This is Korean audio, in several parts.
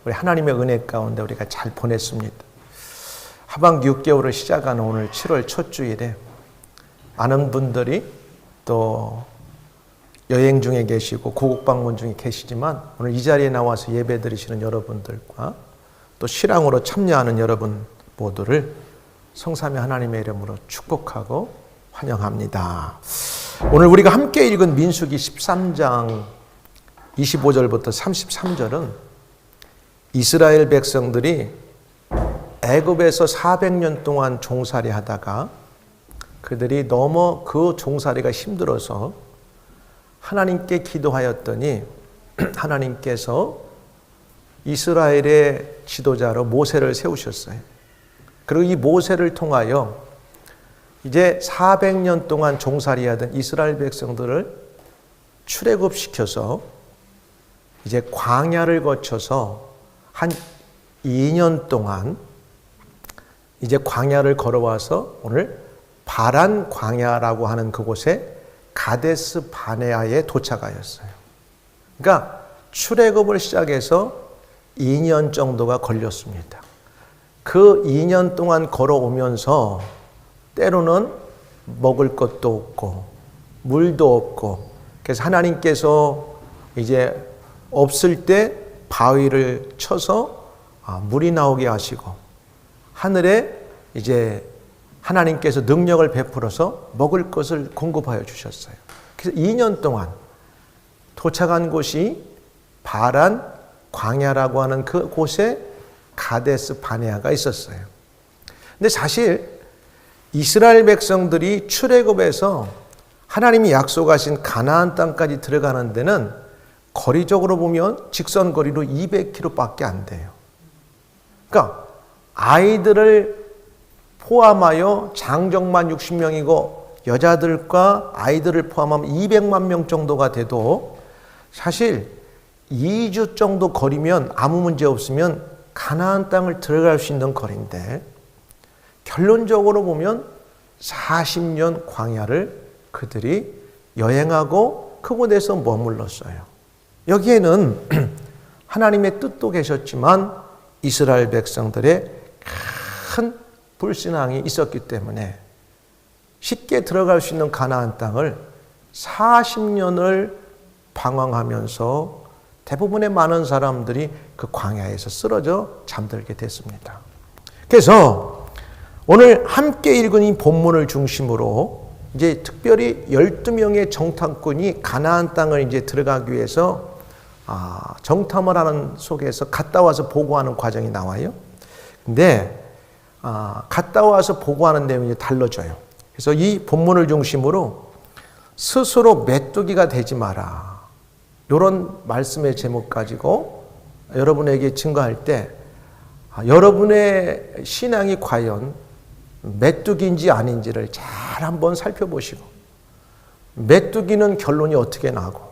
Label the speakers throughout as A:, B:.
A: 우리 하나님의 은혜 가운데 우리가 잘 보냈습니다. 하반기 6개월을 시작하는 오늘 7월 첫 주일에 많은 분들이 또 여행 중에 계시고 고국 방문 중에 계시지만 오늘 이 자리에 나와서 예배 드리시는 여러분들과 또 실황으로 참여하는 여러분 모두를 성삼위 하나님의 이름으로 축복하고 환영합니다. 오늘 우리가 함께 읽은 민수기 13장 25절부터 33절은 이스라엘 백성들이 애굽에서 400년 동안 종살이 하다가 그들이 너무 그 종살이가 힘들어서 하나님께 기도하였더니 하나님께서 이스라엘의 지도자로 모세를 세우셨어요. 그리고 이 모세를 통하여 이제 400년 동안 종살이하던 이스라엘 백성들을 출애굽시켜서 이제 광야를 거쳐서 한 2년 동안 이제 광야를 걸어와서 오늘 바란 광야라고 하는 그곳에 가데스 바네아에 도착하였어요. 그러니까 출애굽을 시작해서 2년 정도가 걸렸습니다. 그 2년 동안 걸어오면서 때로는 먹을 것도 없고 물도 없고 그래서 하나님께서 이제 없을 때 바위를 쳐서 물이 나오게 하시고 하늘에 이제 하나님께서 능력을 베풀어서 먹을 것을 공급하여 주셨어요. 그래서 2년 동안 도착한 곳이 바란 광야라고 하는 그 곳에 가데스 바네아가 있었어요. 근데 사실 이스라엘 백성들이 출애굽해서 하나님이 약속하신 가나안 땅까지 들어가는 데는 거리적으로 보면 직선 거리로 200km밖에 안 돼요. 그러니까 아이들을 포함하여 장정만 60명이고 여자들과 아이들을 포함하면 200만 명 정도가 돼도 사실 2주 정도 거리면 아무 문제 없으면 가나안 땅을 들어갈 수 있는 거리인데 결론적으로 보면 40년 광야를 그들이 여행하고 그곳에서 머물렀어요. 여기에는 하나님의 뜻도 계셨지만 이스라엘 백성들의 큰 불신앙이 있었기 때문에 쉽게 들어갈 수 있는 가나안 땅을 40년을 방황하면서 대부분의 많은 사람들이 그 광야에서 쓰러져 잠들게 됐습니다. 그래서 오늘 함께 읽은 이 본문을 중심으로 이제 특별히 12명의 정탐꾼이 가나안 땅을 이제 들어가기 위해서 정탐을 하는 속에서 갔다 와서 보고하는 과정이 나와요. 근데 갔다 와서 보고하는 내용이 달라져요. 그래서 이 본문을 중심으로 스스로 메뚜기가 되지 마라. 이런 말씀의 제목 가지고 여러분에게 증거할 때 여러분의 신앙이 과연 메뚜기인지 아닌지를 잘 한번 살펴보시고 메뚜기는 결론이 어떻게 나고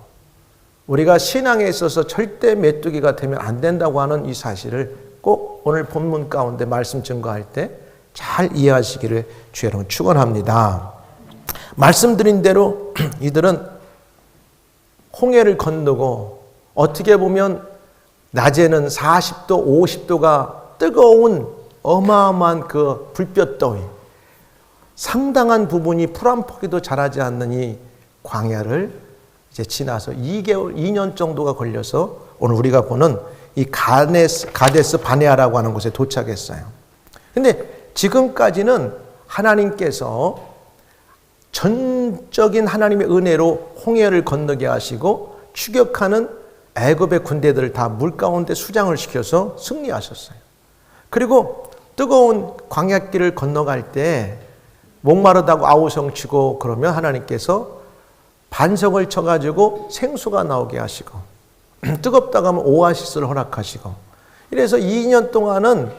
A: 우리가 신앙에 있어서 절대 메뚜기가 되면 안 된다고 하는 이 사실을 꼭 오늘 본문 가운데 말씀 증거할 때 잘 이해하시기를 주의 이름으로 축원합니다. 말씀드린 대로 이들은 홍해를 건너고 어떻게 보면 낮에는 40도, 50도가 뜨거운 어마어마한 그 불볕더위 상당한 부분이 풀 한 포기도 자라지 않는 이 광야를 이제 지나서 2년 정도가 걸려서 오늘 우리가 보는 이 가데스 바네아라고 하는 곳에 도착했어요. 근데 지금까지는 하나님께서 전적인 하나님의 은혜로 홍해를 건너게 하시고 추격하는 애굽의 군대들을 다 물 가운데 수장을 시켜서 승리하셨어요. 그리고 뜨거운 광야길을 건너갈 때 목마르다고 아우성치고 그러면 하나님께서 반석을 쳐가지고 생수가 나오게 하시고 뜨겁다고 하면 오아시스를 허락하시고 이래서 2년 동안은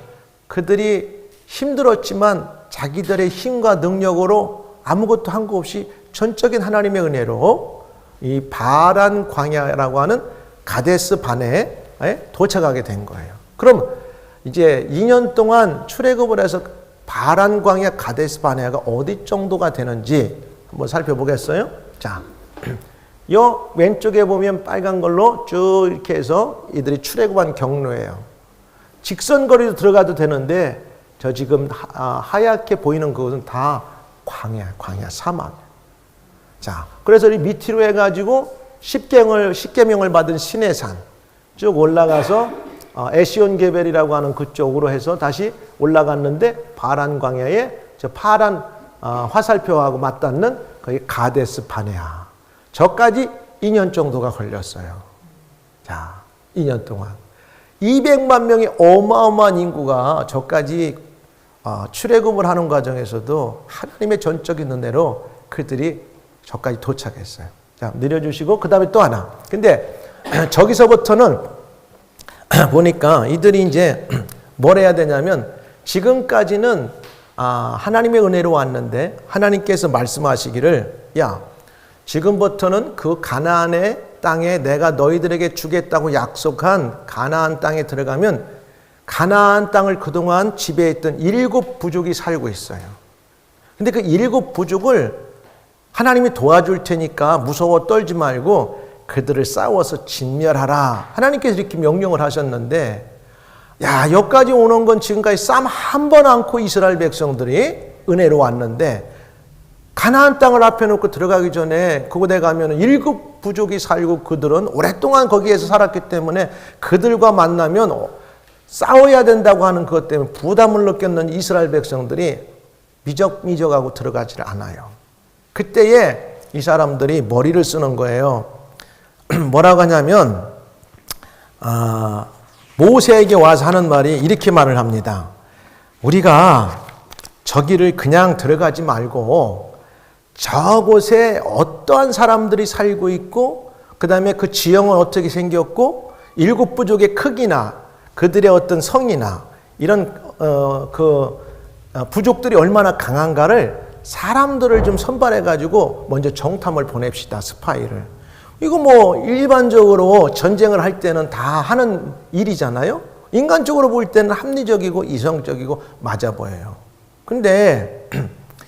A: 그들이 힘들었지만 자기들의 힘과 능력으로 아무것도 한 것 없이 전적인 하나님의 은혜로 이 바란 광야라고 하는 가데스 바네아에 도착하게 된 거예요. 그럼 이제 2년 동안 출애굽을 해서 바란 광야 가데스 바네아가 어디 정도가 되는지 한번 살펴보겠어요? 자, 요 왼쪽에 보면 빨간 걸로 쭉 이렇게 해서 이들이 출애굽한 경로예요. 직선거리로 들어가도 되는데 저 지금 하얗게 보이는 그것은 다 광야, 사막. 자, 그래서 이 밑으로 해가지고 십계명을 받은 시내산 쭉 올라가서 에시온 게벨이라고 하는 그쪽으로 해서 다시 올라갔는데 파란 광야에 저 파란 화살표하고 맞닿는 거기 가데스 바네아. 저까지 2년 정도가 걸렸어요. 자, 2년 동안 200만 명의 어마어마한 인구가 저까지 출애굽을 하는 과정에서도 하나님의 전적인 은혜로 그들이 저까지 도착했어요. 자, 내려주시고 그 다음에 또 하나. 근데 저기서부터는 보니까 이들이 이제 뭘 해야 되냐면 지금까지는 하나님의 은혜로 왔는데 하나님께서 말씀하시기를 야, 지금부터는 그 가나안의 땅에 내가 너희들에게 주겠다고 약속한 가나안 땅에 들어가면 가나안 땅을 그동안 지배했던 7 부족이 살고 있어요. 근데 그 7 부족을 하나님이 도와줄 테니까 무서워 떨지 말고 그들을 싸워서 진멸하라. 하나님께서 이렇게 명령을 하셨는데 야, 여기까지 오는 건 지금까지 싸움 한 번 않고 이스라엘 백성들이 은혜로 왔는데 가나안 땅을 앞에 놓고 들어가기 전에 그곳에 가면 7 부족이 살고 그들은 오랫동안 거기에서 살았기 때문에 그들과 만나면 싸워야 된다고 하는 그것 때문에 부담을 느꼈는 이스라엘 백성들이 미적미적하고 들어가질 않아요. 그때에 이 사람들이 머리를 쓰는 거예요. 뭐라고 하냐면 모세에게 와서 하는 말이 이렇게 말을 합니다. 우리가 저기를 그냥 들어가지 말고 저곳에 어떠한 사람들이 살고 있고 그 다음에 그 지형은 어떻게 생겼고 7 부족의 크기나 그들의 어떤 성이나 이런 부족들이 얼마나 강한가를 사람들을 좀 선발해 가지고 먼저 정탐을 보냅시다. 스파이를. 이거 뭐 일반적으로 전쟁을 할 때는 다 하는 일이잖아요. 인간적으로 볼 때는 합리적이고 이성적이고 맞아 보여요. 근데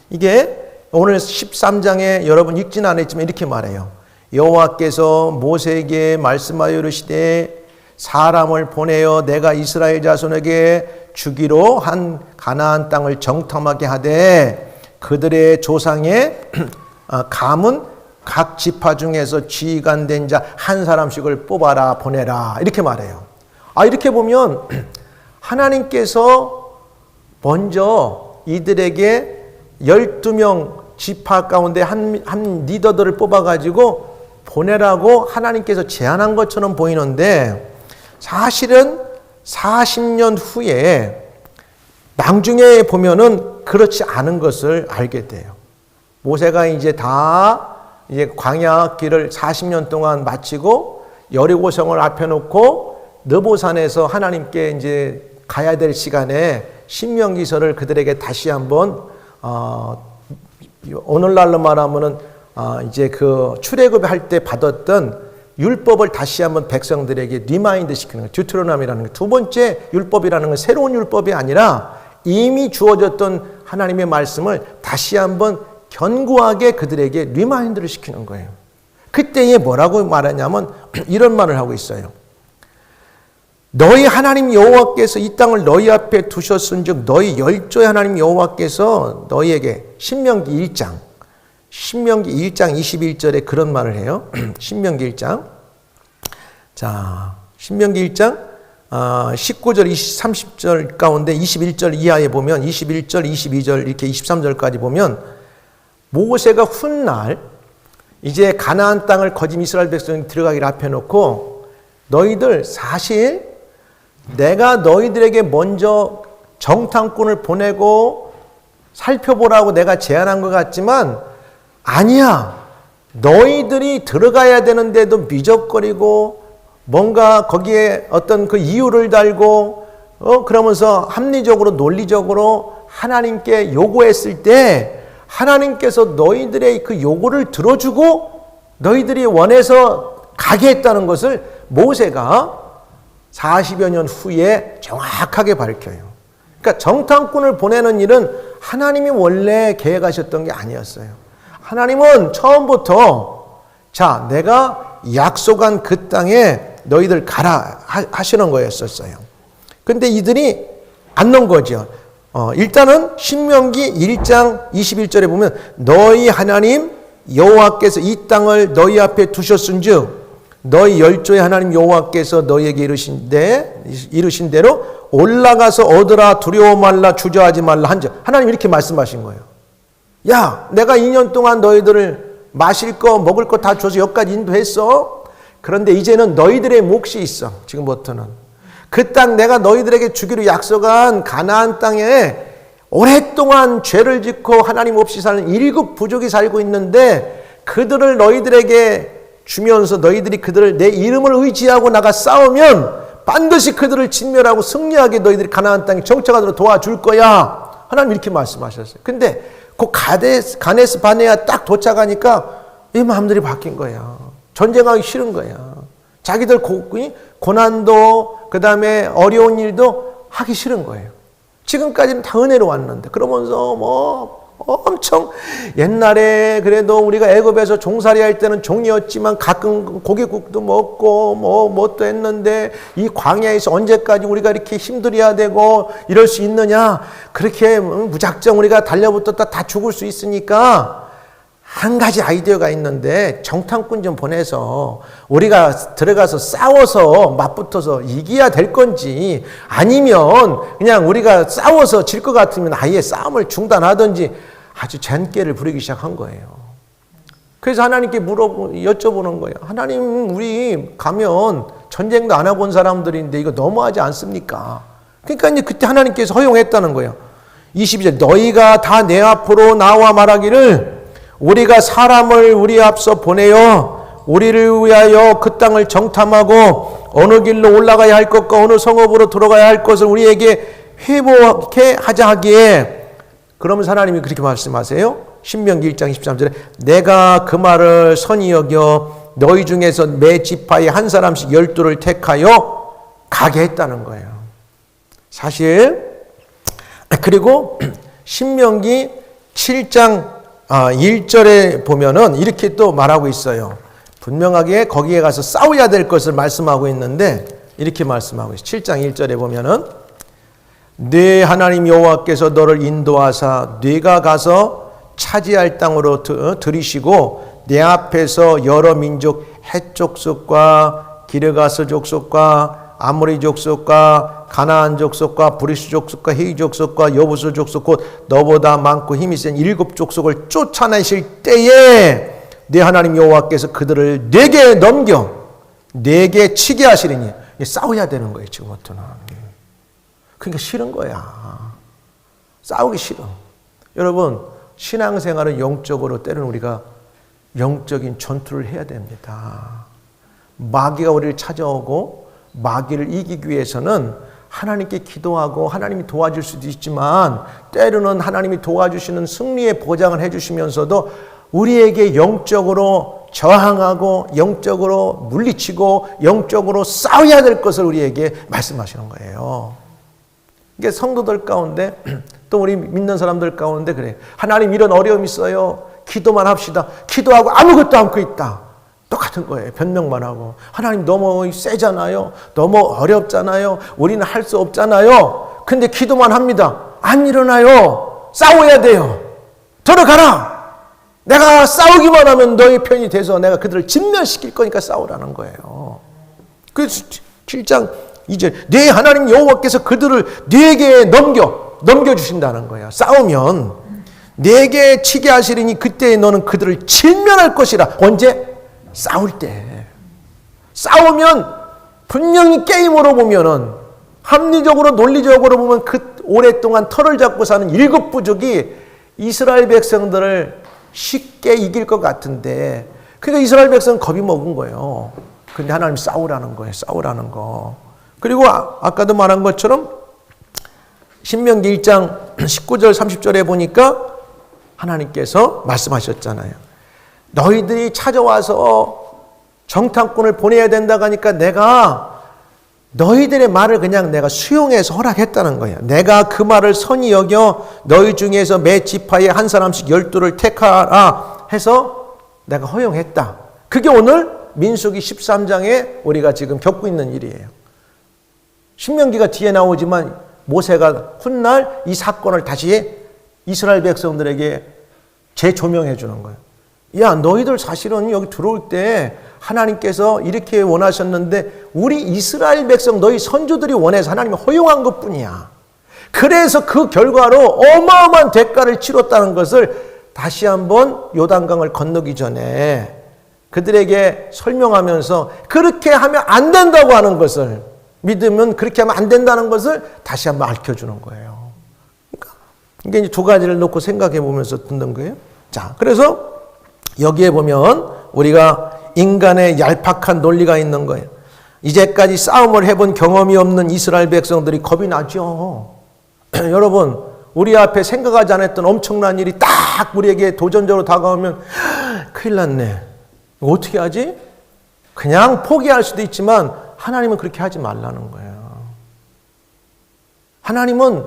A: 이게 오늘 13장에 여러분 읽지는 않았지만 이렇게 말해요. 여호와께서 모세에게 말씀하여 이르시되 사람을 보내어 내가 이스라엘 자손에게 주기로 한 가나안 땅을 정탐하게 하되 그들의 조상의 감은 각 지파 중에서 지휘관된 자 한 사람씩을 뽑아라 보내라 이렇게 말해요. 이렇게 보면 하나님께서 먼저 이들에게 12명 지파 가운데 한 리더들을 뽑아가지고 보내라고 하나님께서 제안한 것처럼 보이는데 사실은 40년 후에 나중에 보면은 그렇지 않은 것을 알게 돼요. 모세가 이제 광야 길을 40년 동안 마치고 여리고성을 앞에 놓고 느보산에서 하나님께 이제 가야 될 시간에 신명기서를 그들에게 다시 한번 오늘날로 말하면은 이제 그 출애굽할 때 받았던 율법을 다시 한번 백성들에게 리마인드 시키는 거예요. 듀트로노미라는 거. 두 번째 율법이라는 건 새로운 율법이 아니라 이미 주어졌던 하나님의 말씀을 다시 한번 견고하게 그들에게 리마인드를 시키는 거예요. 그때에 뭐라고 말하냐면 이런 말을 하고 있어요. 너희 하나님 여호와께서 이 땅을 너희 앞에 두셨은즉 너희 열조의 하나님 여호와께서 너희에게 신명기 1장 21절에 그런 말을 해요. 신명기 1장. 자, 신명기 1장 19절, 30절 가운데 21절 이하에 보면 21절, 22절 이렇게 23절까지 보면 모세가 훗날 이제 가나안 땅을 거짓 이스라엘 백성이 들어가기를 앞에 놓고 너희들 사실 내가 너희들에게 먼저 정탐꾼을 보내고 살펴보라고 내가 제안한 것 같지만 아니야. 너희들이 들어가야 되는데도 미적거리고 뭔가 거기에 어떤 그 이유를 달고 그러면서 합리적으로 논리적으로 하나님께 요구했을 때 하나님께서 너희들의 그 요구를 들어주고 너희들이 원해서 가게 했다는 것을 모세가 40여 년 후에 정확하게 밝혀요. 그러니까 정탐꾼을 보내는 일은 하나님이 원래 계획하셨던 게 아니었어요. 하나님은 처음부터 자, 내가 약속한 그 땅에 너희들 가라 하시는 거였었어요. 근데 이들이 안 넣은 거죠. 일단은 신명기 1장 21절에 보면 너희 하나님 여호와께서 이 땅을 너희 앞에 두셨은즉 너희 열조의 하나님 여호와께서 너희에게 이르신 대로 올라가서 얻으라 두려워 말라 주저하지 말라 한즉 하나님 이렇게 말씀하신 거예요. 야, 내가 2년 동안 너희들을 마실 거 먹을 거 다 줘서 여기까지 인도했어. 그런데 이제는 너희들의 몫이 있어. 지금부터는 그 땅 내가 너희들에게 주기로 약속한 가나안 땅에 오랫동안 죄를 짓고 하나님 없이 사는 7 부족이 살고 있는데 그들을 너희들에게 주면서 너희들이 그들을 내 이름을 의지하고 나가 싸우면 반드시 그들을 진멸하고 승리하게 너희들이 가나안 땅에 정착하도록 도와줄 거야. 하나님 이렇게 말씀하셨어요. 근데 그 가데스 바네아 딱 도착하니까 이 마음들이 바뀐 거야. 전쟁하기 싫은 거야. 자기들 고난도 그 다음에 어려운 일도 하기 싫은 거예요. 지금까지는 다 은혜로 왔는데 그러면서 뭐 엄청 옛날에 그래도 우리가 애굽에서 종살이 할 때는 종이었지만 가끔 고깃국도 먹고 뭣도 했는데 이 광야에서 언제까지 우리가 이렇게 힘들어야 되고 이럴 수 있느냐. 그렇게 무작정 우리가 달려붙었다 다 죽을 수 있으니까 한 가지 아이디어가 있는데 정탐꾼 좀 보내서 우리가 들어가서 싸워서 맞붙어서 이겨야 될 건지 아니면 그냥 우리가 싸워서 질 것 같으면 아예 싸움을 중단하든지 아주 젠깨를 부리기 시작한 거예요. 그래서 하나님께 여쭤보는 거예요. 하나님 우리 가면 전쟁도 안 하고 온 사람들인데 이거 너무하지 않습니까? 그러니까 이제 그때 하나님께서 허용했다는 거예요. 22절 너희가 다 내 앞으로 나와 말하기를 우리가 사람을 우리 앞서 보내어 우리를 위하여 그 땅을 정탐하고 어느 길로 올라가야 할 것과 어느 성읍으로 들어가야 할 것을 우리에게 회복해 하자 하기에 그러면서 하나님이 그렇게 말씀하세요. 신명기 1장 13절에 내가 그 말을 선히 여겨 너희 중에서 매 지파에 한 사람씩 12를 택하여 가게 했다는 거예요. 사실 그리고 신명기 7장 1절에 보면은 이렇게 또 말하고 있어요. 분명하게 거기에 가서 싸워야 될 것을 말씀하고 있는데 이렇게 말씀하고 있어요. 7장 1절에 보면은 네 하나님 여호와께서 너를 인도하사 네가 가서 차지할 땅으로 들이시고 내 앞에서 여러 민족 헷 족속과 기르가스 족속과 아모리 족속과 가나안 족속과 브리스 족속과 헤이 족속과 여부스 족속 곧 너보다 많고 힘이 센 7 족속을 쫓아내실 때에 네 하나님 여호와께서 그들을 내게 넘겨 내게 치게 하시리니 싸워야 되는 거예요. 지금부터는. 그러니까 싫은 거야. 싸우기 싫어. 여러분 신앙생활은 영적으로 때로는 우리가 영적인 전투를 해야 됩니다. 마귀가 우리를 찾아오고 마귀를 이기기 위해서는 하나님께 기도하고 하나님이 도와줄 수도 있지만 때로는 하나님이 도와주시는 승리의 보장을 해주시면서도 우리에게 영적으로 저항하고 영적으로 물리치고 영적으로 싸워야 될 것을 우리에게 말씀하시는 거예요. 이게 성도들 가운데 또 우리 믿는 사람들 가운데 그래. 하나님 이런 어려움이 있어요. 기도만 합시다. 기도하고 아무것도 않고 있다. 똑같은 거예요. 변명만 하고. 하나님 너무 세잖아요. 너무 어렵잖아요. 우리는 할 수 없잖아요. 근데 기도만 합니다. 안 일어나요. 싸워야 돼요. 들어가라. 내가 싸우기만 하면 너희 편이 돼서 내가 그들을 진멸시킬 거니까 싸우라는 거예요. 그래서 7장 2절 네 하나님 여호와께서 그들을 네게 넘겨주신다는 거예요. 싸우면 네게 치게 하시리니 그때 너는 그들을 진멸할 것이라. 언제? 싸울 때. 싸우면 분명히 게임으로 보면은 합리적으로 논리적으로 보면 그 오랫동안 털을 잡고 사는 7 부족이 이스라엘 백성들을 쉽게 이길 것 같은데 그러니까 이스라엘 백성은 겁이 먹은 거예요. 근데 하나님 싸우라는 거예요. 싸우라는 거. 그리고 아까도 말한 것처럼 신명기 1장 19절 30절에 보니까 하나님께서 말씀하셨잖아요. 너희들이 찾아와서 정탐꾼을 보내야 된다고 하니까 내가 너희들의 말을 그냥 내가 수용해서 허락했다는 거예요. 내가 그 말을 선히 여겨 너희 중에서 매 지파에 한 사람씩 12를 택하라 해서 내가 허용했다. 그게 오늘 민수기 13장에 우리가 지금 겪고 있는 일이에요. 신명기가 뒤에 나오지만 모세가 훗날 이 사건을 다시 이스라엘 백성들에게 재조명해 주는 거예요. 야, 너희들 사실은 여기 들어올 때 하나님께서 이렇게 원하셨는데 우리 이스라엘 백성 너희 선조들이 원해서 하나님이 허용한 것뿐이야. 그래서 그 결과로 어마어마한 대가를 치렀다는 것을 다시 한번 요단강을 건너기 전에 그들에게 설명하면서 그렇게 하면 안 된다고 하는 것을, 믿으면 그렇게 하면 안 된다는 것을 다시 한번 알려주는 거예요. 그러니까 이게 이제 두 가지를 놓고 생각해 보면서 듣는 거예요. 자, 그래서 여기에 보면 우리가 인간의 얄팍한 논리가 있는 거예요. 이제까지 싸움을 해본 경험이 없는 이스라엘 백성들이 겁이 나죠. 여러분, 우리 앞에 생각하지 않았던 엄청난 일이 딱 우리에게 도전적으로 다가오면 큰일 났네. 어떻게 하지? 그냥 포기할 수도 있지만 하나님은 그렇게 하지 말라는 거예요. 하나님은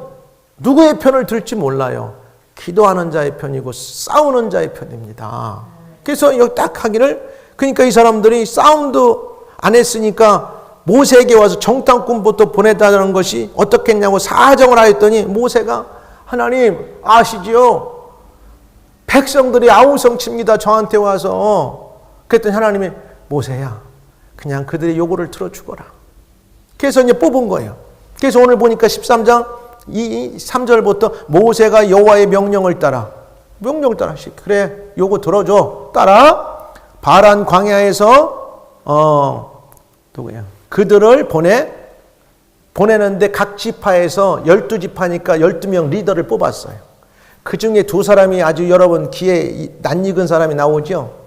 A: 누구의 편을 들지 몰라요. 기도하는 자의 편이고 싸우는 자의 편입니다. 그래서 여기 딱 하기를, 그러니까 이 사람들이 싸움도 안 했으니까 모세에게 와서 정탐꾼부터 보내달라는 것이 어떻겠냐고 사정을 하였더니 모세가, 하나님 아시지요? 백성들이 아우성칩니다. 저한테 와서. 그랬더니 하나님이, 모세야, 그냥 그들의 요구를 들어주거라. 그래서 이제 뽑은 거예요. 그래서 오늘 보니까 13장 3절부터 모세가 여호와의 명령을 따라, 그래, 요구 들어줘, 따라 바란 광야에서 누구야? 그들을 보내는데 각 지파에서 12지파니까 12명 리더를 뽑았어요. 그 중에 두 사람이 아주 여러분 귀에 낯익은 사람이 나오죠.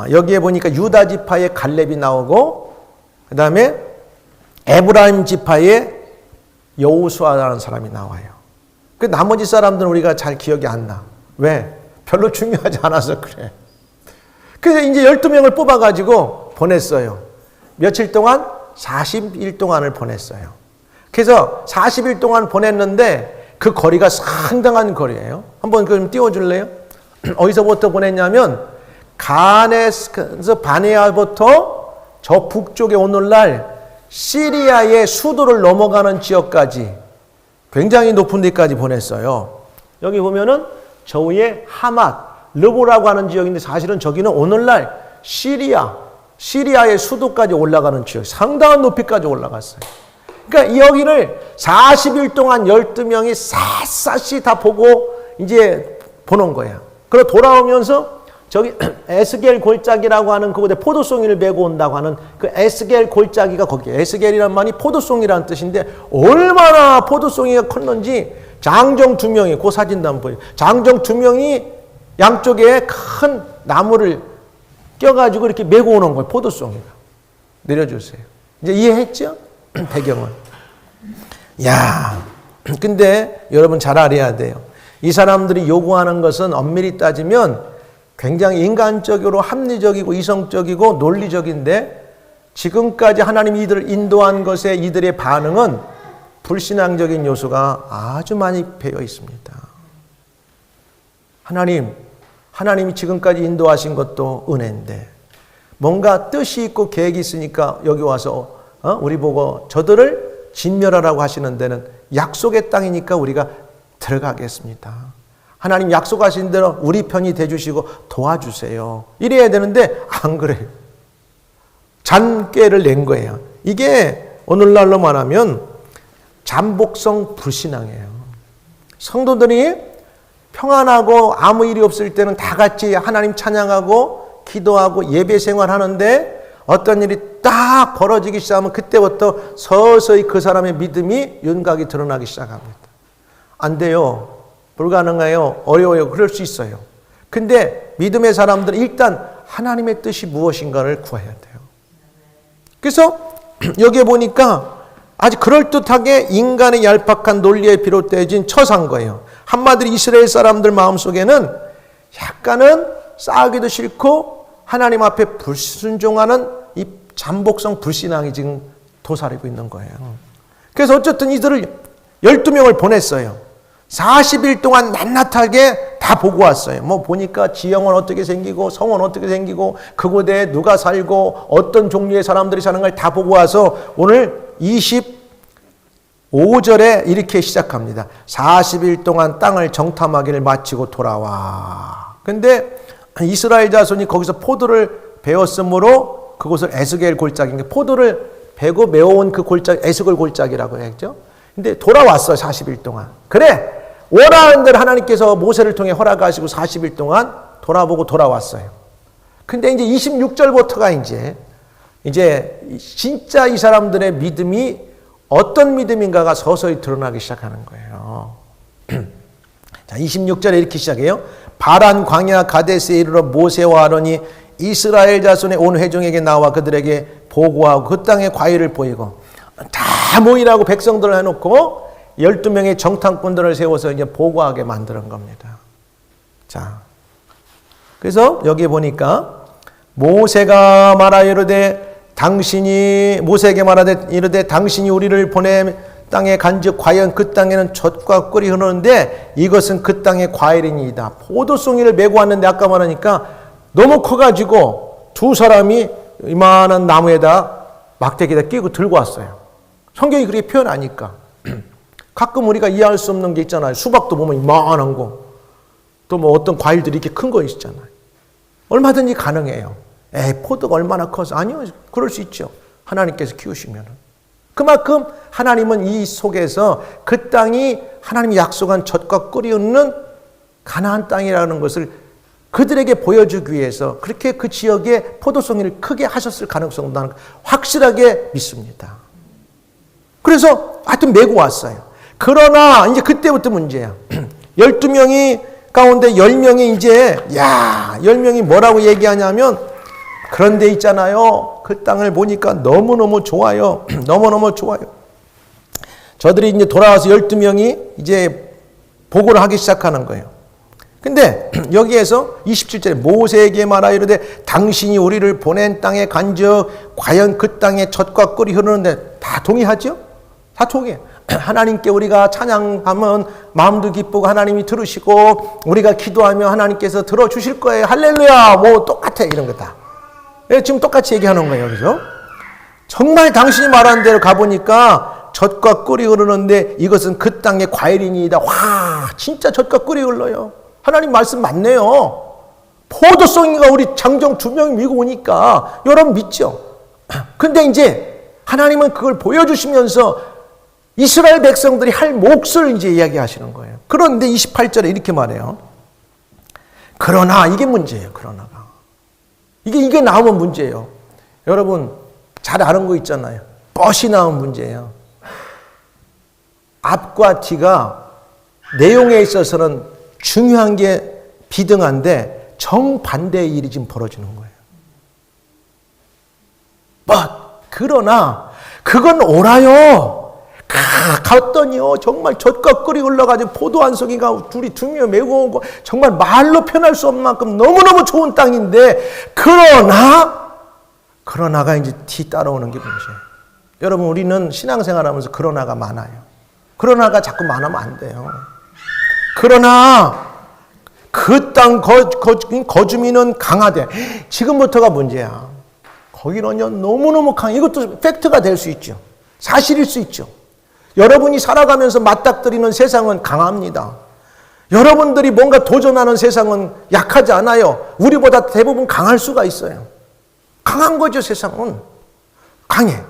A: 여기에 보니까 유다 지파의 갈렙이 나오고, 그 다음에 에브라임 지파의 여호수아라는 사람이 나와요. 그 나머지 사람들은 우리가 잘 기억이 안 나. 왜? 별로 중요하지 않아서 그래. 그래서 이제 12명을 뽑아가지고 보냈어요. 며칠 동안? 40일 동안을 보냈어요. 그래서 40일 동안 보냈는데 그 거리가 상당한 거리예요. 한번 그럼 띄워줄래요? 어디서부터 보냈냐면 가네스에서 바네아부터 저 북쪽에 오늘날 시리아의 수도를 넘어가는 지역까지 굉장히 높은 데까지 보냈어요. 여기 보면은 저 위에 하맛, 르보라고 하는 지역인데 사실은 저기는 오늘날 시리아의 수도까지 올라가는 지역, 상당한 높이까지 올라갔어요. 그러니까 여기를 40일 동안 12명이 샅샅이 다 보고 이제 보는 거예요. 그리고 돌아오면서 저기 에스겔 골짜기라고 하는 그곳에 포도송이를 메고 온다고 하는 그 에스겔 골짜기가 거기에, 에스겔이란 말이 포도송이라는 뜻인데 얼마나 포도송이가 컸는지 장정 2명이, 그 사진도 한번 보여요. 장정 2명이 양쪽에 큰 나무를 껴가지고 이렇게 메고 오는 거예요. 포도송이가. 내려주세요. 이제 이해했죠? 배경은. 야, 근데 여러분 잘 알아야 돼요. 이 사람들이 요구하는 것은 엄밀히 따지면 굉장히 인간적으로 합리적이고 이성적이고 논리적인데 지금까지 하나님이 이들을 인도한 것에 이들의 반응은 불신앙적인 요소가 아주 많이 배어 있습니다. 하나님이 지금까지 인도하신 것도 은혜인데 뭔가 뜻이 있고 계획이 있으니까 여기 와서 우리 보고 저들을 진멸하라고 하시는 데는 약속의 땅이니까 우리가 들어가겠습니다. 하나님 약속하신 대로 우리 편이 돼주시고 도와주세요. 이래야 되는데 안 그래요. 잔꾀를 낸 거예요. 이게 오늘날로 말하면 잠복성 불신앙이에요. 성도들이 평안하고 아무 일이 없을 때는 다 같이 하나님 찬양하고 기도하고 예배 생활하는데 어떤 일이 딱 벌어지기 시작하면 그때부터 서서히 그 사람의 믿음이 윤곽이 드러나기 시작합니다. 안 돼요. 불가능해요. 어려워요. 그럴 수 있어요. 근데 믿음의 사람들은 일단 하나님의 뜻이 무엇인가를 구해야 돼요. 그래서 여기에 보니까 아주 그럴듯하게 인간의 얄팍한 논리에 비롯되어진 처사인 거예요. 한마디로 이스라엘 사람들 마음속에는 약간은 싸우기도 싫고 하나님 앞에 불순종하는 이 잠복성 불신앙이 지금 도사리고 있는 거예요. 그래서 어쨌든 이들을 12명을 보냈어요. 40일 동안 낱낱하게 다 보고 왔어요. 뭐 보니까 지형은 어떻게 생기고 성은 어떻게 생기고 그곳에 누가 살고 어떤 종류의 사람들이 사는 걸 다 보고 와서 오늘 5절에 이렇게 시작합니다. 40일 동안 땅을 정탐하기를 마치고 돌아와. 근데 이스라엘 자손이 거기서 포도를 베었으므로 그곳을 에스겔 골짜기인데, 포도를 베고 메어온 그 골짜기, 에스겔 골짜기라고 했죠. 근데 돌아왔어요, 40일 동안. 그래, 원하는 대로 하나님께서 모세를 통해 허락하시고 40일 동안 돌아보고 돌아왔어요. 근데 이제 26절부터가 이제 진짜 이 사람들의 믿음이 어떤 믿음인가가 서서히 드러나기 시작하는 거예요. 자, 26절에 이렇게 시작해요. 바란 광야 가데스에 이르러 모세와 아론이 이스라엘 자손의 온 회중에게 나와 그들에게 보고하고 그 땅에 과일을 보이고, 다 모이라고 백성들을 해놓고 12명의 정탐꾼들을 세워서 이제 보고하게 만드는 겁니다. 자, 그래서 여기 보니까 모세가 말하여 이르되 모세에게 말하되 이르되 당신이 우리를 보내 땅에 간즉 과연 그 땅에는 젖과 꿀이 흐르는데 이것은 그 땅의 과일이니이다. 포도송이를 메고 왔는데 아까 말하니까 너무 커가지고 두 사람이 이만한 나무에다 막대기에다 끼고 들고 왔어요. 성경이 그렇게 표현하니까. 가끔 우리가 이해할 수 없는 게 있잖아요. 수박도 보면 이만한 거, 또 뭐 어떤 과일들이 이렇게 큰 거 있잖아요. 얼마든지 가능해요. 포도가 얼마나 커서. 아니요, 그럴 수 있죠. 하나님께서 키우시면. 그만큼 하나님은 이 속에서 그 땅이 하나님이 약속한 젖과 꿀이 흐르는 가나안 땅이라는 것을 그들에게 보여주기 위해서 그렇게 그 지역에 포도송이를 크게 하셨을 가능성도 나는 확실하게 믿습니다. 그래서 하여튼 메고 왔어요. 그러나 이제 그때부터 문제야. 12명이 가운데 10명이 이제 10명이 뭐라고 얘기하냐면, 그런데 있잖아요, 그 땅을 보니까 너무너무 좋아요. 너무너무 좋아요. 저들이 이제 돌아와서 12명이 이제 보고를 하기 시작하는 거예요. 근데 여기에서 27절에 모세에게 말하여 이르되 당신이 우리를 보낸 땅에 간즉 과연 그 땅에 젖과 꿀이 흐르는데, 다 동의하죠? 다 동의해요. 하나님께 우리가 찬양하면 마음도 기쁘고 하나님이 들으시고, 우리가 기도하면 하나님께서 들어주실 거예요. 할렐루야. 뭐 똑같아, 이런 거 다. 지금 똑같이 얘기하는 거예요. 그죠? 정말 당신이 말한 대로 가보니까 젖과 꿀이 흐르는데 이것은 그 땅의 과일이니이다. 와, 진짜 젖과 꿀이 흘러요. 하나님 말씀 맞네요. 포도송이가 우리 장정 2명이 미고 오니까 여러분 믿죠? 근데 이제 하나님은 그걸 보여주시면서 이스라엘 백성들이 할 몫을 이제 이야기하시는 거예요. 그런데 28절에 이렇게 말해요. 그러나, 이게 문제예요. 그러나가. 이게 나오면 문제예요. 여러분 잘 아는 거 있잖아요. 뻗이 나오면 문제예요. 앞과 뒤가 내용에 있어서는 중요한 게 비등한데 정반대의 일이 지금 벌어지는 거예요. 그러나 그건 옳아요. 갔더니요, 정말 젖과 꿀이 흘러가지고 포도 한 송이가 둘이 2명 메고 오고, 정말 말로 표현할 수 없는 만큼 너무너무 좋은 땅인데, 그러나가 이제 뒤 따라오는 게 문제예요. 여러분, 우리는 신앙생활 하면서 그러나가 많아요. 그러나가 자꾸 많으면 안 돼요. 그러나 그 땅 거주민은 강하되, 지금부터가 문제야. 거기는요 너무너무 강해. 이것도 팩트가 될 수 있죠. 사실일 수 있죠. 여러분이 살아가면서 맞닥뜨리는 세상은 강합니다. 여러분들이 뭔가 도전하는 세상은 약하지 않아요. 우리보다 대부분 강할 수가 있어요. 강한 거죠. 세상은 강해.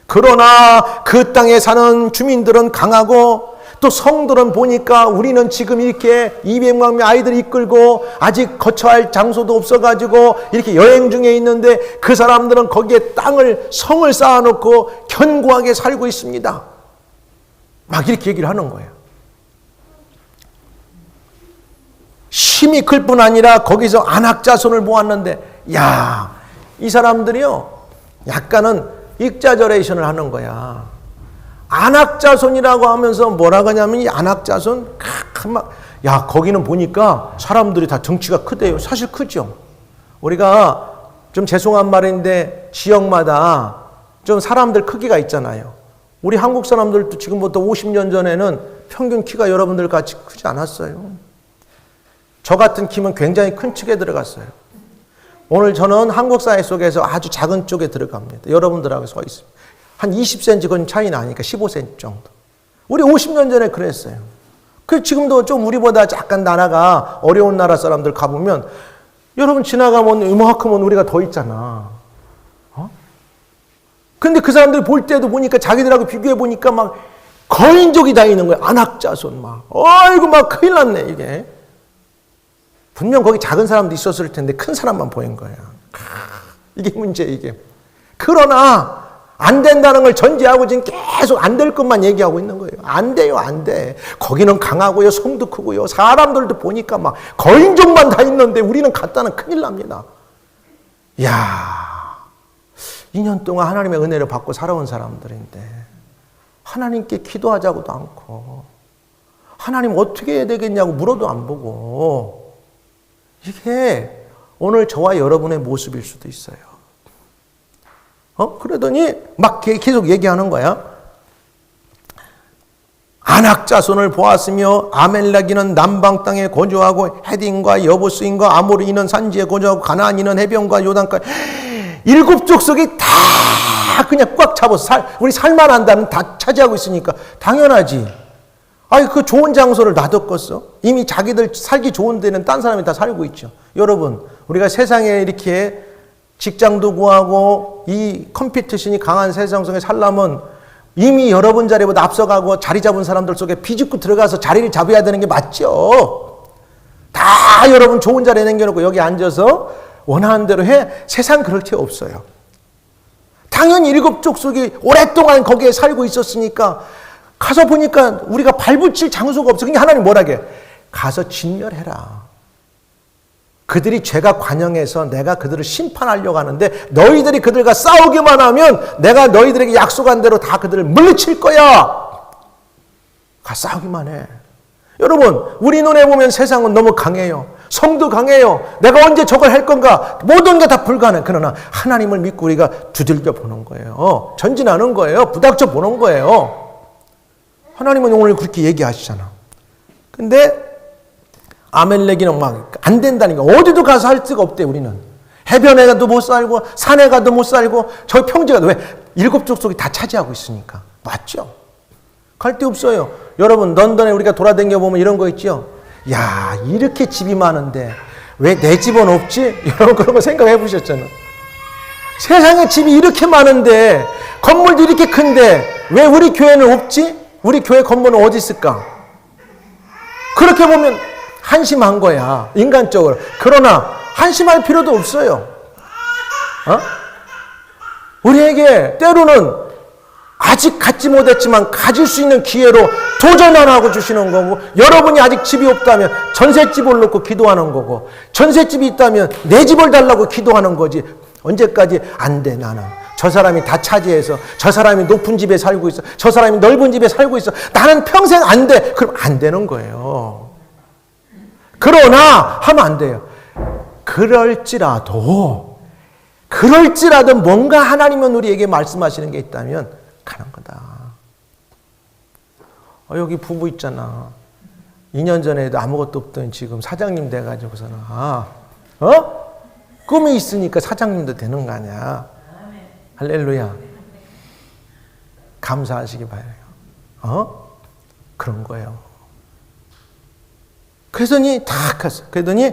A: 그러나 그 땅에 사는 주민들은 강하고, 또 성들은 보니까 우리는 지금 이렇게 200만 명 아이들 이끌고 아직 거처할 장소도 없어가지고 이렇게 여행 중에 있는데, 그 사람들은 거기에 성을 쌓아놓고 견고하게 살고 있습니다. 막 이렇게 얘기를 하는 거예요. 심히 클 뿐 아니라 거기서 안악자손을 모았는데, 이 사람들이요 약간은 익자저레이션을 하는 거야. 안악자손이라고 하면서 뭐라고 하냐면, 이 안악자손 거기는 보니까 사람들이 다 덩치가 크대요. 사실 크죠. 우리가 좀 죄송한 말인데 지역마다 좀 사람들 크기가 있잖아요. 우리 한국 사람들도 지금부터 50년 전에는 평균 키가 여러분들 같이 크지 않았어요. 저 같은 키면 굉장히 큰 축에 들어갔어요. 오늘 저는 한국 사회 속에서 아주 작은 쪽에 들어갑니다. 여러분들하고 서 있습니다. 한 20cm 건 차이 나니까 15cm 정도. 우리 50년 전에 그랬어요. 그 지금도 좀 우리보다 약간 나라가 어려운 나라 사람들 가보면 여러분 지나가면 이만큼은 우리가 더 있잖아. 근데 그 사람들 볼 때도 보니까 자기들하고 비교해 보니까 막 거인족이 다 있는 거야. 안악자손 막. 아이고 막 큰일 났네 이게. 분명 거기 작은 사람도 있었을 텐데 큰 사람만 보인 거야. 이게 문제 이게. 그러나 안 된다는 걸 전제하고 지금 계속 안 될 것만 얘기하고 있는 거예요. 안 돼요, 안 돼. 거기는 강하고요, 성도 크고요. 사람들도 보니까 막 거인족만 다 있는데 우리는 갔다는 큰일 납니다. 이야. 2년 동안 하나님의 은혜를 받고 살아온 사람들인데 하나님께 기도하자고도 않고 하나님 어떻게 해야 되겠냐고 물어도 안 보고 이게 오늘 저와 여러분의 모습일 수도 있어요. 그러더니 막 계속 얘기하는 거야. 아낙 자손을 보았으며 아멜렉이는 남방 땅에 거주하고 헤딘과 여부스인과 아모리인은 산지에 거주하고 가나안인은 해변과 요단까지 7 족속이 다 그냥 꽉 잡아서 우리 살만한다는 다 차지하고 있으니까 당연하지. 아니 그 좋은 장소를 놔뒀겠어? 이미 자기들 살기 좋은 데는 딴 사람이 다 살고 있죠. 여러분 우리가 세상에 이렇게 직장도 구하고 이 컴피티션이 강한 세상 속에 살려면 이미 여러분 자리보다 앞서가고 자리 잡은 사람들 속에 비집고 들어가서 자리를 잡아야 되는 게 맞죠. 다 여러분 좋은 자리에 남겨놓고 여기 앉아서 원하는 대로 해. 세상 그럴 게 없어요. 당연히 7 족속이 오랫동안 거기에 살고 있었으니까 가서 보니까 우리가 발붙일 장소가 없어. 그러니까 하나님 뭐라게? 가서 진멸해라. 그들이 죄가 관영해서 내가 그들을 심판하려고 하는데 너희들이 그들과 싸우기만 하면 내가 너희들에게 약속한 대로 다 그들을 물리칠 거야. 가 싸우기만 해. 여러분 우리 눈에 보면 세상은 너무 강해요. 성도 강해요. 내가 언제 저걸 할 건가? 모든 게 다 불가능해. 그러나 하나님을 믿고 우리가 두들겨 보는 거예요. 전진하는 거예요. 부닥쳐 보는 거예요. 하나님은 오늘 그렇게 얘기하시잖아. 근데 아멜렉이는 막 안 된다니까. 어디도 가서 할 수가 없대 우리는. 해변에 가도 못 살고 산에 가도 못 살고 저 평지가 왜 7 족속이 다 차지하고 있으니까. 맞죠? 갈 데 없어요. 여러분 런던에 우리가 돌아다녀 보면 이런 거 있죠. 야 이렇게 집이 많은데 왜 내 집은 없지? 여러분 그런 거 생각해 보셨잖아. 세상에 집이 이렇게 많은데 건물도 이렇게 큰데 왜 우리 교회는 없지? 우리 교회 건물은 어디 있을까? 그렇게 보면 한심한 거야 인간적으로. 그러나 한심할 필요도 없어요. 우리에게 때로는 아직 갖지 못했지만 가질 수 있는 기회로 도전하라고 주시는 거고, 여러분이 아직 집이 없다면 전셋집을 놓고 기도하는 거고, 전셋집이 있다면 내 집을 달라고 기도하는 거지. 언제까지 안 돼 나는. 저 사람이 다 차지해서 저 사람이 높은 집에 살고 있어. 저 사람이 넓은 집에 살고 있어. 나는 평생 안 돼. 그럼 안 되는 거예요. 그러나 하면 안 돼요. 그럴지라도 뭔가 하나님은 우리에게 말씀하시는 게 있다면 가는 거다. 여기 부부 있잖아. 2년 전에도 아무것도 없던 지금 사장님 돼가지고서는 꿈이 있으니까 사장님도 되는 거 아니야. 할렐루야. 감사하시기 바라요. 그런 거예요. 그러더니 다 갔어. 그러더니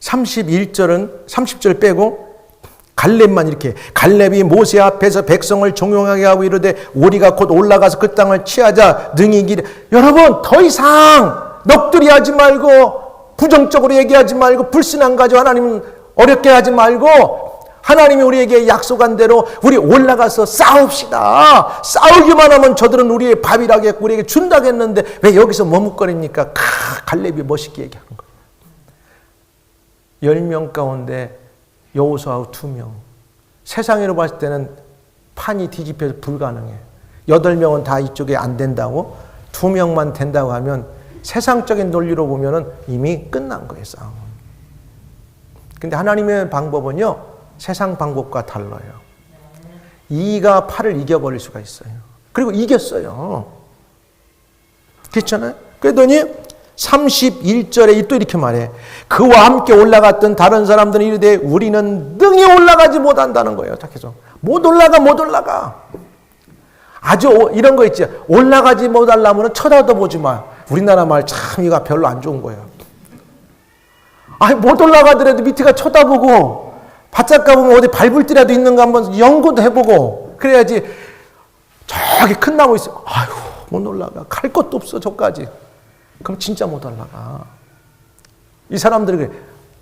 A: 30절 빼고 갈렙만 이렇게, 갈렙이 모세 앞에서 백성을 종용하게 하고 이르되 우리가 곧 올라가서 그 땅을 취하자 능히 기래. 여러분 더 이상 넋두리 하지 말고 부정적으로 얘기하지 말고 불신앙 가지고 하나님 어렵게 하지 말고, 하나님이 우리에게 약속한 대로 우리 올라가서 싸웁시다. 싸우기만 하면 저들은 우리의 밥이라겠고 우리에게 준다겠는데 왜 여기서 머뭇거립니까? 갈렙이 멋있게 얘기하는 거예요. 10명 가운데 여호수아와 2명. 세상으로 봤을 때는 판이 뒤집혀서 불가능해. 8명은 다 이쪽에 안 된다고, 2명만 된다고 하면 세상적인 논리로 보면은 이미 끝난 거예요, 싸움은. 근데 하나님의 방법은요, 세상 방법과 달라요. 2가 8을 이겨버릴 수가 있어요. 그리고 이겼어요. 그렇잖아요? 그러더니 31절에 또 이렇게 말해. 그와 함께 올라갔던 다른 사람들은 이르되 우리는 능히 올라가지 못한다는 거예요. 다 계속 못 올라가. 아주 이런 거 있지. 올라가지 못하려면 쳐다도 보지 마. 우리나라 말 참 이거 별로 안 좋은 거예요. 아니 못 올라가더라도 밑에가 쳐다보고 바짝 가보면 어디 밟을지라도 있는가 한번 연구도 해보고 그래야지. 저기 큰 나무 있어. 아유 못 올라가. 갈 것도 없어 저까지. 그럼 진짜 못 올라가. 이 사람들이 그래.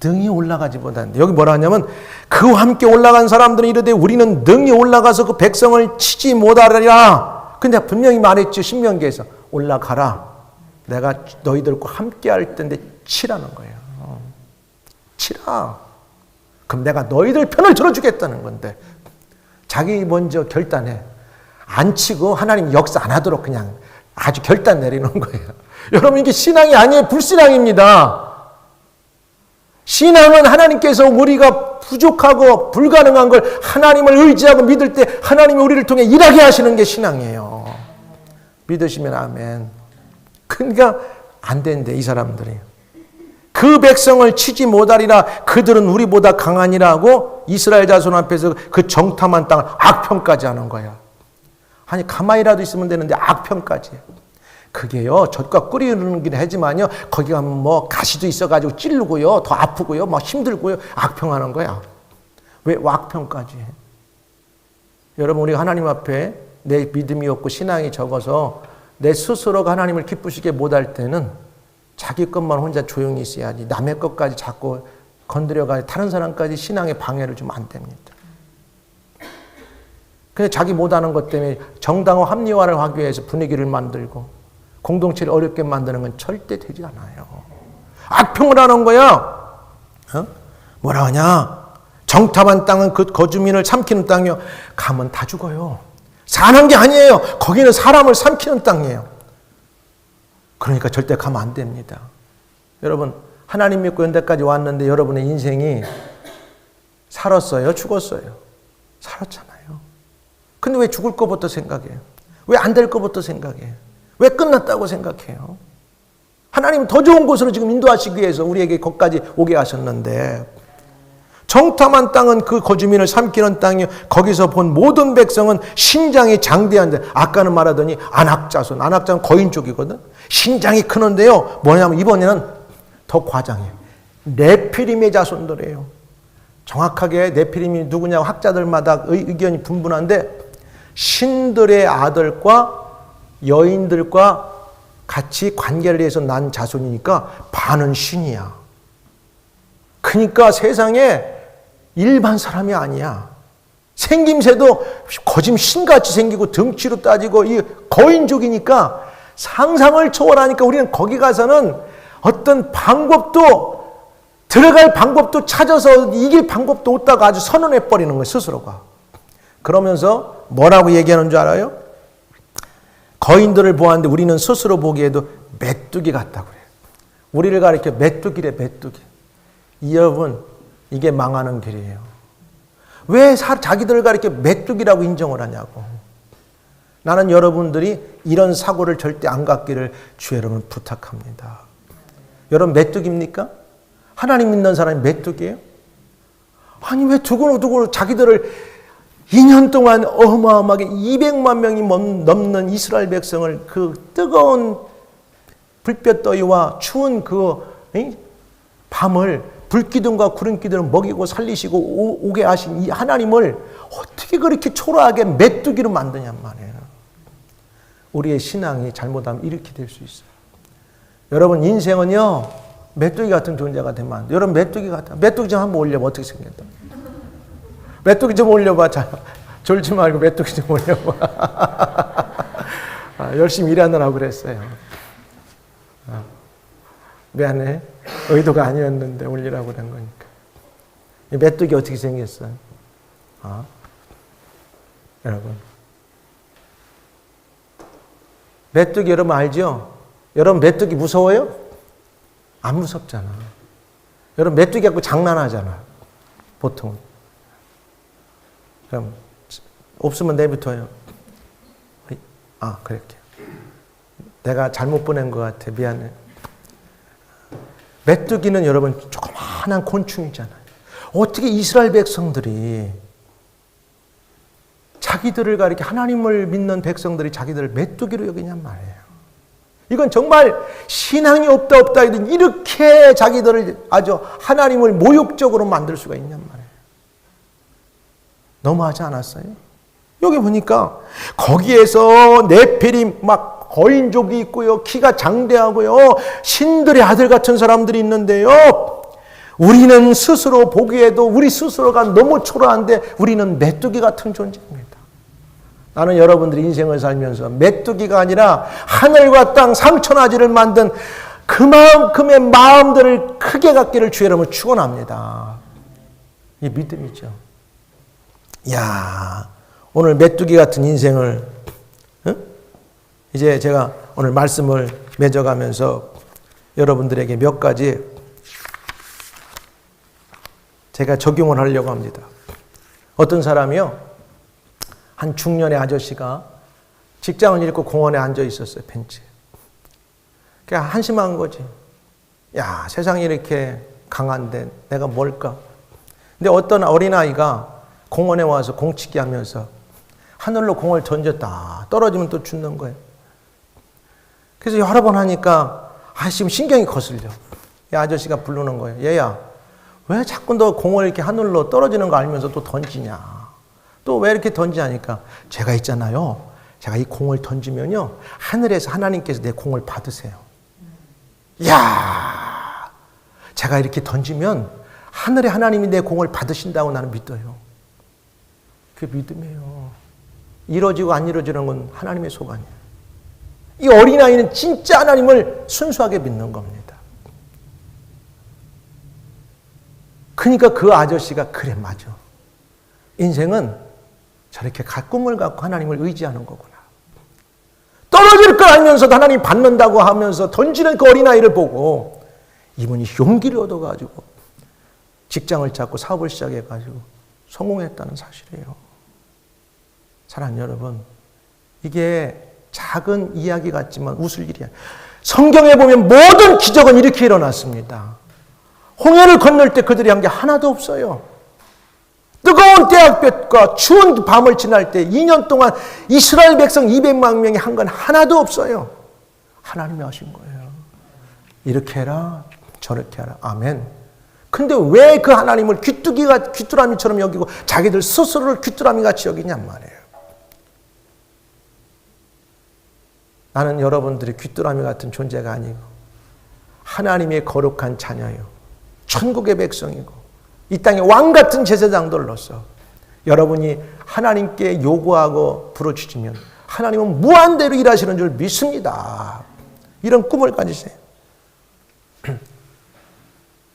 A: 등이 올라가지 못한다. 여기 뭐라 하냐면 그와 함께 올라간 사람들은 이르되 우리는 등이 올라가서 그 백성을 치지 못하리라. 근데 분명히 말했죠. 신명기에서 올라가라. 내가 너희들과 함께 할 텐데 치라는 거예요. 치라. 그럼 내가 너희들 편을 들어주겠다는 건데 자기 먼저 결단해. 안 치고 하나님 역사 안 하도록 그냥 아주 결단 내리는 거예요. 여러분 이게 신앙이 아니에요. 불신앙입니다. 신앙은 하나님께서 우리가 부족하고 불가능한 걸 하나님을 의지하고 믿을 때 하나님이 우리를 통해 일하게 하시는 게 신앙이에요. 믿으시면 아멘. 그러니까 안 된대 이 사람들이. 그 백성을 치지 못하리라. 그들은 우리보다 강하니라고 이스라엘 자손 앞에서 그 정탐한 땅을 악평까지 하는 거야. 아니 가만히라도 있으면 되는데 악평까지. 그게요 젖과 꿀이 흐르긴 하지만요 거기 가면 뭐 가시도 있어가지고 찌르고요 더 아프고요 막 힘들고요 악평하는 거야. 왜 악평까지 해? 여러분 우리가 하나님 앞에 내 믿음이 없고 신앙이 적어서 내 스스로가 하나님을 기쁘시게 못할 때는 자기 것만 혼자 조용히 있어야지 남의 것까지 자꾸 건드려가지고 다른 사람까지 신앙에 방해를 주면 안 됩니다. 근데 자기 못하는 것 때문에 정당화 합리화를 하기 위해서 분위기를 만들고 공동체를 어렵게 만드는 건 절대 되지 않아요. 악평을 하는 거야. 뭐라 하냐? 정탐한 땅은 그 거주민을 삼키는 땅이요. 가면 다 죽어요. 사는 게 아니에요. 거기는 사람을 삼키는 땅이에요. 그러니까 절대 가면 안 됩니다. 여러분 하나님 믿고 연대까지 왔는데 여러분의 인생이 살았어요? 죽었어요? 살았잖아요. 근데 왜 죽을 것부터 생각해요? 왜 안 될 것부터 생각해요? 왜 끝났다고 생각해요? 하나님은 더 좋은 곳으로 지금 인도하시기 위해서 우리에게 거기까지 오게 하셨는데 정탐한 땅은 그 거주민을 삼키는 땅이요 거기서 본 모든 백성은 신장이 장대한데 아까는 말하더니 안악자손 안악자는 거인 쪽이거든. 신장이 크는데요 뭐냐면 이번에는 더 과장해요. 네피림의 자손들이에요. 정확하게 네피림이 누구냐고 학자들마다 의견이 분분한데 신들의 아들과 여인들과 같이 관계를 해서 난 자손이니까 반은 신이야. 그러니까 세상에 일반 사람이 아니야. 생김새도 거짐 신같이 생기고 등치로 따지고 이 거인족이니까 상상을 초월하니까 우리는 거기 가서는 어떤 방법도 들어갈 방법도 찾아서 이길 방법도 없다가 아주 선언해버리는 거예요. 스스로가. 그러면서 뭐라고 얘기하는 줄 알아요? 거인들을 보았는데 우리는 스스로 보기에도 메뚜기 같다고 그래요. 우리를 가리켜 메뚜기래 메뚜기. 여러분 이게 망하는 길이에요. 왜 자기들을 가리켜 메뚜기라고 인정을 하냐고. 나는 여러분들이 이런 사고를 절대 안 갖기를 주 여러분 부탁합니다. 여러분 메뚜기입니까? 하나님 믿는 사람이 메뚜기예요? 아니 왜 두고두고 자기들을 2년 동안 어마어마하게 200만 명이 넘는 이스라엘 백성을 그 뜨거운 불볕더위와 추운 그 밤을 불기둥과 구름기둥을 먹이고 살리시고 오게 하신 이 하나님을 어떻게 그렇게 초라하게 메뚜기로 만드냔 말이에요. 우리의 신앙이 잘못하면 이렇게 될 수 있어요. 여러분 인생은요 메뚜기 같은 존재가 되면 안 돼요. 여러분 메뚜기 같아. 메뚜기 좀 한번 올려봐. 어떻게 생겼다. 메뚜기 좀 올려봐. 자, 졸지 말고 메뚜기 좀 올려봐. 열심히 일하느라고 그랬어요. 미안해. 의도가 아니었는데 올리라고 그런 거니까. 이 메뚜기 어떻게 생겼어요? 여러분. 메뚜기 여러분 알죠? 여러분 메뚜기 무서워요? 안 무섭잖아. 여러분 메뚜기 갖고 장난하잖아. 보통. 그럼 없으면 내부터요. 그렇게. 내가 잘못 보낸 것 같아. 미안해. 메뚜기는 여러분 조그마한 곤충이잖아요. 어떻게 이스라엘 백성들이 자기들을 이렇게 하나님을 믿는 백성들이 자기들을 메뚜기로 여기냔 말이에요. 이건 정말 신앙이 없다 이렇게 자기들을 아주 하나님을 모욕적으로 만들 수가 있냔 말이에요. 너무하지 않았어요? 여기 보니까 거기에서 네피림 막 거인족이 있고요. 키가 장대하고요. 신들의 아들 같은 사람들이 있는데요. 우리는 스스로 보기에도 우리 스스로가 너무 초라한데 우리는 메뚜기 같은 존재입니다. 나는 여러분들이 인생을 살면서 메뚜기가 아니라 하늘과 땅 상천하지를 만든 그만큼의 마음들을 크게 갖기를 주의 이름으로 축원합니다. 이 믿음이죠. 야, 오늘 메뚜기 같은 인생을 이제 제가 오늘 말씀을 맺어가면서 여러분들에게 몇 가지 제가 적용을 하려고 합니다. 어떤 사람이요, 한 중년의 아저씨가 직장을 잃고 공원에 앉아 있었어요, 벤치에. 그냥 한심한 거지. 야, 세상이 이렇게 강한데 내가 뭘까? 근데 어떤 어린아이가 공원에 와서 공치기 하면서 하늘로 공을 던졌다. 떨어지면 또 죽는 거예요. 그래서 여러 번 하니까 지금 신경이 거슬려. 이 아저씨가 부르는 거예요. 얘야, 왜 자꾸 너 공을 이렇게 하늘로 떨어지는 거 알면서 또 던지냐? 또 왜 이렇게 던지냐니까 제가 있잖아요. 제가 이 공을 던지면요. 하늘에서 하나님께서 내 공을 받으세요. 이야, 제가 이렇게 던지면 하늘에 하나님이 내 공을 받으신다고 나는 믿어요. 그게 믿음이에요. 이루어지고 안 이루어지는 건 하나님의 소관이에요. 이 어린아이는 진짜 하나님을 순수하게 믿는 겁니다. 그러니까 그 아저씨가 그래, 맞아. 인생은 저렇게 꿈을 갖고 하나님을 의지하는 거구나. 떨어질 걸 알면서도 하나님 받는다고 하면서 던지는 그 어린아이를 보고 이분이 용기를 얻어가지고 직장을 잡고 사업을 시작해가지고 성공했다는 사실이에요. 사랑하는 여러분, 이게 작은 이야기 같지만 웃을 일이야. 성경에 보면 모든 기적은 이렇게 일어났습니다. 홍해를 건널 때 그들이 한 게 하나도 없어요. 뜨거운 태양볕과 추운 밤을 지날 때 2년 동안 이스라엘 백성 200만 명이 한 건 하나도 없어요. 하나님이 하신 거예요. 이렇게 해라, 저렇게 하라. 아멘. 근데 왜 그 하나님을 귀뚜라미처럼 여기고 자기들 스스로를 귀뚜라미같이 여기냔 말이에요. 나는 여러분들이 귀뚜라미 같은 존재가 아니고 하나님의 거룩한 자녀요. 천국의 백성이고 이 땅의 왕 같은 제사장들로서 여러분이 하나님께 요구하고 부르짖으면 하나님은 무한대로 일하시는 줄 믿습니다. 이런 꿈을 가지세요.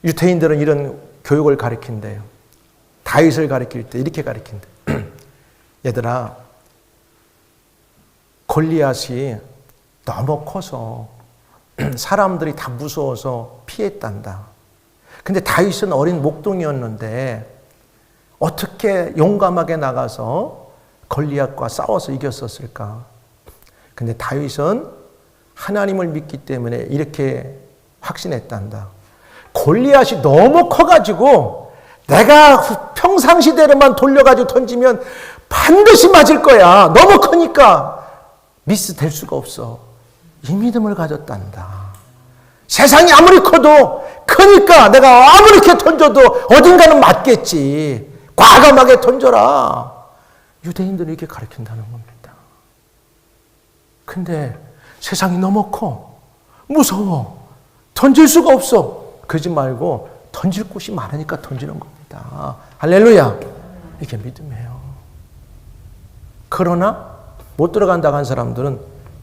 A: 유대인들은 이런 교육을 가르친대요. 다윗을 가르칠 때 이렇게 가르친대. 얘들아, 골리앗이 너무 커서 사람들이 다 무서워서 피했단다. 근데 다윗은 어린 목동이었는데 어떻게 용감하게 나가서 골리앗과 싸워서 이겼었을까? 근데 다윗은 하나님을 믿기 때문에 이렇게 확신했단다. 골리앗이 너무 커가지고 내가 평상시대로만 돌려가지고 던지면 반드시 맞을 거야. 너무 크니까 미스 될 수가 없어. 이 믿음을 가졌단다. 세상이 아무리 커도 크니까 내가 아무리 이렇게 던져도 어딘가는 맞겠지. 과감하게 던져라. 유대인들은 이렇게 가르친다는 겁니다. 근데 세상이 너무 커. 무서워. 던질 수가 없어. 그러지 말고 던질 곳이 많으니까 던지는 겁니다. 할렐루야. 이게 믿음이에요. 그러나 못 들어간다고 한 사람들은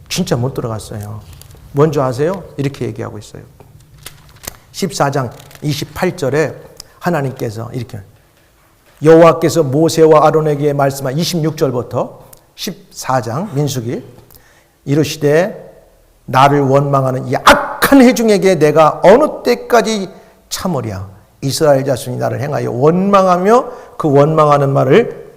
A: 진짜 못 들어갔어요. 뭔지 아세요? 이렇게 얘기하고 있어요. 14장 28절에 하나님께서 이렇게 여호와께서 모세와 아론에게 말씀한 26절부터 14장 민수기 이르시되 나를 원망하는 이 악한 회중에게 내가 어느 때까지 참으랴. 이스라엘 자손이 나를 행하여 원망하며 그 원망하는 말을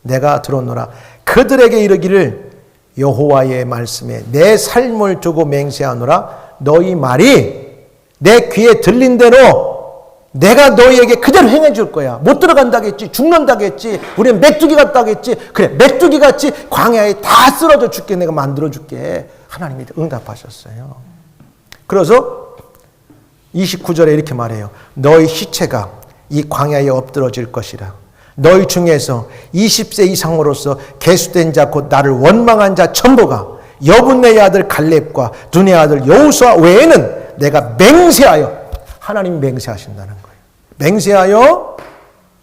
A: 내가 들었노라. 그들에게 이르기를 여호와의 말씀에 내 삶을 두고 맹세하노라. 너희 말이 내 귀에 들린 대로 내가 너희에게 그대로 행해 줄 거야. 못 들어간다겠지. 죽는다겠지. 우리는 메뚜기 같다겠지. 그래, 메뚜기 같이 광야에 다 쓰러져 죽게 내가 만들어 줄게. 하나님이 응답하셨어요. 그래서 29절에 이렇게 말해요. 너희 시체가 이 광야에 엎드러질 것이라. 너희 중에서 20세 이상으로서 계수된 자 곧 나를 원망한 자 전부가 여분네의 아들 갈렙과 눈의 아들 여호수아 외에는 내가 맹세하여, 하나님이 맹세하신다는 거예요. 맹세하여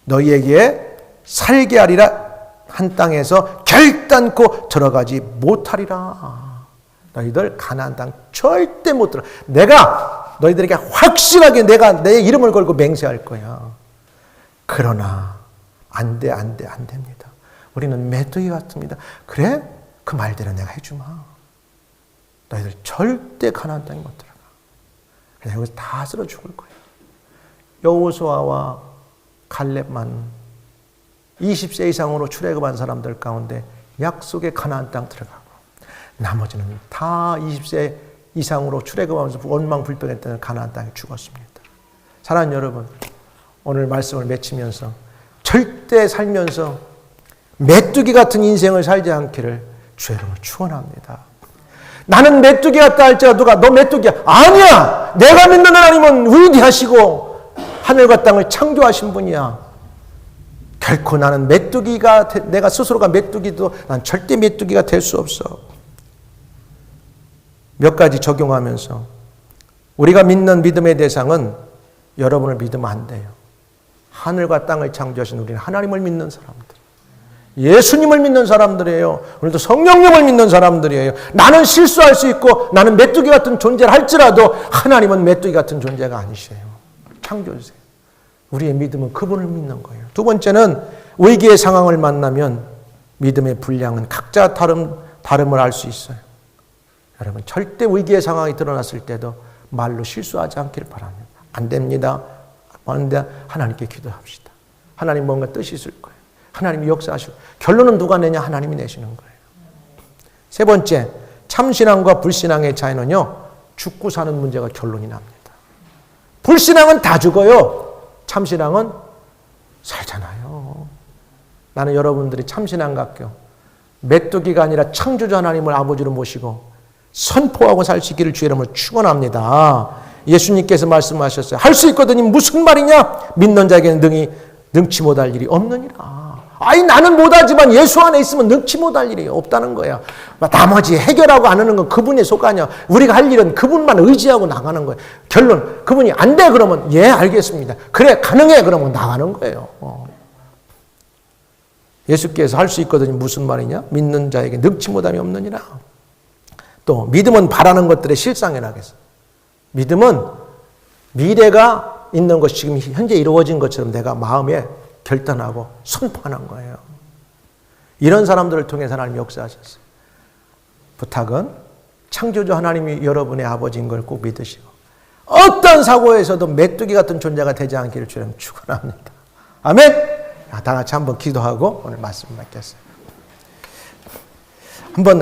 A: 너희에게 살게 하리라. 한 땅에서 결단코 들어가지 못하리라. 너희들 가나안 땅 절대 못 들어. 내가 너희들에게 확실하게 내가 내 이름을 걸고 맹세할 거야. 그러나 안 됩니다. 우리는 메뚜기 같습니다. 그래? 그 말대로 내가 해주마. 너희들 절대 가나안 땅에 못 들어가. 그냥 여기서 다 쓰러 죽을 거야. 여호수아와 갈렙만 20세 이상으로 출애굽한 사람들 가운데 약속의 가나안 땅 들어가고, 나머지는 다 20세 이상으로 출애굽하면서 원망불평했던 가나안 땅에 죽었습니다. 사랑하는 여러분, 오늘 말씀을 맺히면서 절대 살면서 메뚜기 같은 인생을 살지 않기를 주의 이름으로 축원합니다. 나는 메뚜기 같다 할지라도 누가 너 메뚜기야. 아니야. 내가 믿는 하나님은 위대하시고 하늘과 땅을 창조하신 분이야. 결코 나는 메뚜기가, 내가 스스로가 메뚜기도 난 절대 메뚜기가 될 수 없어. 몇 가지 적용하면서 우리가 믿는 믿음의 대상은 여러분을 믿으면 안 돼요. 하늘과 땅을 창조하신 우리는 하나님을 믿는 사람들, 예수님을 믿는 사람들이에요. 오늘도 성령님을 믿는 사람들이에요. 나는 실수할 수 있고 나는 메뚜기 같은 존재를 할지라도 하나님은 메뚜기 같은 존재가 아니세요. 창조주세요. 우리의 믿음은 그분을 믿는 거예요. 두 번째는 위기의 상황을 만나면 믿음의 분량은 각자 다름을 알 수 있어요. 여러분, 절대 위기의 상황이 드러났을 때도 말로 실수하지 않기를 바랍니다. 안 됩니다. 그런데 하나님께 기도합시다. 하나님 뭔가 뜻이 있을 거예요. 하나님이 역사하시고, 결론은 누가 내냐? 하나님이 내시는 거예요. 세 번째, 참신앙과 불신앙의 차이는요, 죽고 사는 문제가 결론이 납니다. 불신앙은 다 죽어요. 참신앙은 살잖아요. 나는 여러분들이 참신앙 같게요, 메뚜기가 아니라 창조주 하나님을 아버지로 모시고 선포하고 살 수 있기를 주의 이름으로 축원합니다. 예수님께서 말씀하셨어요. 할 수 있거든요. 무슨 말이냐? 믿는 자에게는 능치 못할 일이 없느니라. 아니, 나는 못하지만 예수 안에 있으면 능치 못할 일이 없다는 거야. 나머지 해결하고 안 하는 건 그분의 속아냐. 우리가 할 일은 그분만 의지하고 나가는 거예요. 결론, 그분이 안 돼 그러면 예 알겠습니다. 그래 가능해 그러면 나가는 거예요. 예수께서 할 수 있거든요. 무슨 말이냐? 믿는 자에게 능치 못함이 없느니라. 또 믿음은 바라는 것들의 실상이라겠어. 믿음은 미래가 있는 것이 지금 현재 이루어진 것처럼 내가 마음에 결단하고 선포하는 거예요. 이런 사람들을 통해서 하나님이 역사하셨어요. 부탁은 창조주 하나님이 여러분의 아버지인 걸 꼭 믿으시고, 어떤 사고에서도 메뚜기 같은 존재가 되지 않기를 주님 축원합니다. 아멘. 다 같이 한번 기도하고 오늘 말씀 맺겠습니다. 한번